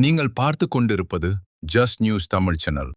நீங்கள் பார்த்து கொண்டிருப்பது ஜஸ்ட் நியூஸ் தமிழ் சேனல்.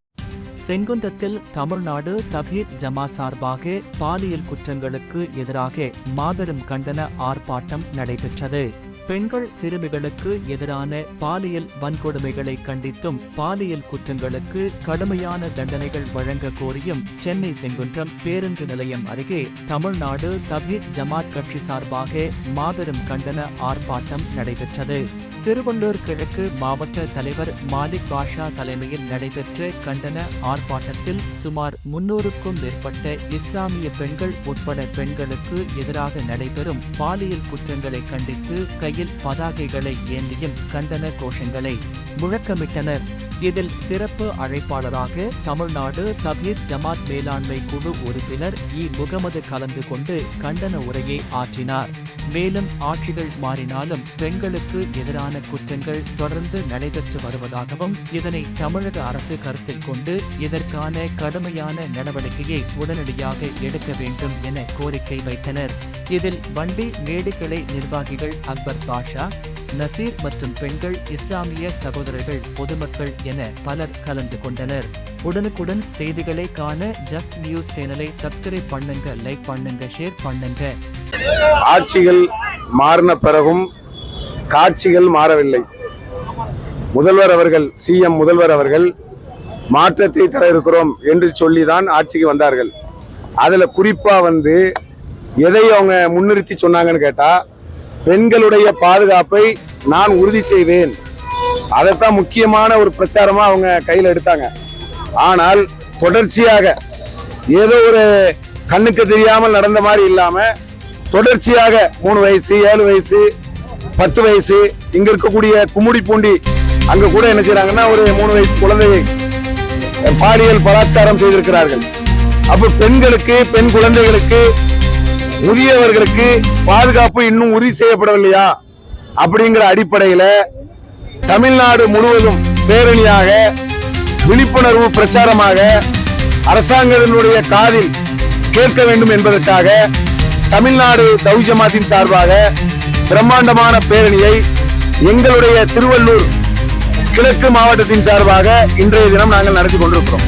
செங்குன்றத்தில் தமிழ்நாடு தவ்ஹீத் ஜமாத் சார்பாக பாலியல் குற்றங்களுக்கு எதிராக மாபெரும் கண்டன ஆர்ப்பாட்டம் நடைபெற்றது. பெண்கள் சிறுமிகளுக்கு எதிரான பாலியல் வன்கொடுமைகளை கண்டித்தும் பாலியல் குற்றங்களுக்கு கடுமையான தண்டனைகள் வழங்க கோரியும் சென்னை செங்குன்றம் பேருந்து நிலையம் அருகே தமிழ்நாடு தவ்ஹீத் ஜமாத் கட்சி சார்பாக மாபெரும் கண்டன ஆர்ப்பாட்டம் நடைபெற்றது. திருவள்ளூர் கிழக்கு மாவட்ட தலைவர் மாலிக் பாஷா தலைமையில் நடைபெற்ற கண்டன ஆர்ப்பாட்டத்தில் சுமார் 300க்கும் மேற்பட்ட இஸ்லாமிய பெண்கள் உட்பட பெண்களுக்கு எதிராக நடைபெறும் பாலியல் குற்றங்களை கண்டித்து கையில் பதாகைகளை ஏந்தியும் கண்டன கோஷங்களை முழக்கமிட்டனர். இதில் சிறப்பு அழைப்பாளராக தமிழ்நாடு தவ்ஹீத் ஜமாத் மேலாண்மை குழு உறுப்பினர் முகமது கலந்து கொண்டு கண்டன உரையை ஆற்றினார். மேலும் ஆட்சிகள் மாறினாலும் பெண்களுக்கு எதிரான குற்றங்கள் தொடர்ந்து நடைபெற்று வருவதாகவும் இதனை தமிழக அரசு கருத்தில் கொண்டு இதற்கான கடுமையான நடவடிக்கையை உடனடியாக எடுக்க வேண்டும் என கோரிக்கை வைத்தனர். இதில் வண்டி மேடுகளை நிர்வாகிகள் அக்பர் பாஷா, நசீர் மற்றும் பெண்கள், இஸ்லாமிய சகோதரர்கள், பொதுமக்கள் என பலர் கலந்து கொண்டனர். உடனுக்குடன் செய்திகளை காண ஜஸ்ட் நியூஸ் சேனலை சப்ஸ்கிரைப் பண்ணுங்க, லைக் பண்ணுங்க, ஷேர் பண்ணுங்க. ஆட்சிகள் மாறின பிறகும் காட்சிகள் மாறவில்லை. முதல்வர் அவர்கள், சிஎம் முதல்வர் அவர்கள் மாற்றத்தை தர இருக்கிறோம் என்று சொல்லிதான் ஆட்சிக்கு வந்தார்கள். அதுல குறிப்பா எதை அவங்க முன்னிறுத்தி சொன்னாங்கன்னு கேட்டா, பெண்களுடைய பாதுகாப்பை நான் உறுதி செய்வேன். அதைத்தான் முக்கியமான ஒரு பிரச்சாரமா அவங்க கையில் எடுத்தாங்க. ஆனால் தொடர்ச்சியாக ஏதோ ஒரு கண்ணுக்கு தெரியாமல் நடந்த மாதிரி இல்லாம தொடர்ச்சியாக 3 வயசு, 7 வயசு, 10 வயசு, இங்க இருக்கக்கூடிய கும்முடி பூண்டி அங்க கூட என்ன செய்யறாங்கன்னா ஒரு 3 வயசு குழந்தையை பாலியல் பலாத்காரம் செய்திருக்கிறார்கள். அப்ப பெண்களுக்கு, பெண் குழந்தைகளுக்கு, முதியவர்களுக்கு பாதுகாப்பு இன்னும் உறுதி செய்யப்படவில்லையா அப்படிங்கிற அடிப்படையில தமிழ்நாடு முழுவதும் பேரணியாக, விழிப்புணர்வு பிரச்சாரமாக அரசாங்கத்தினுடைய காதில் கேட்க வேண்டும் என்பதற்காக தமிழ்நாடு தவ்ஹீத் ஜமாத்தின் சார்பாக பிரம்மாண்டமான பேரணியை எங்களுடைய திருவள்ளூர் கிழக்கு மாவட்டத்தின் சார்பாக இன்றைய தினம் நாங்கள் நடத்தி கொண்டிருக்கிறோம்.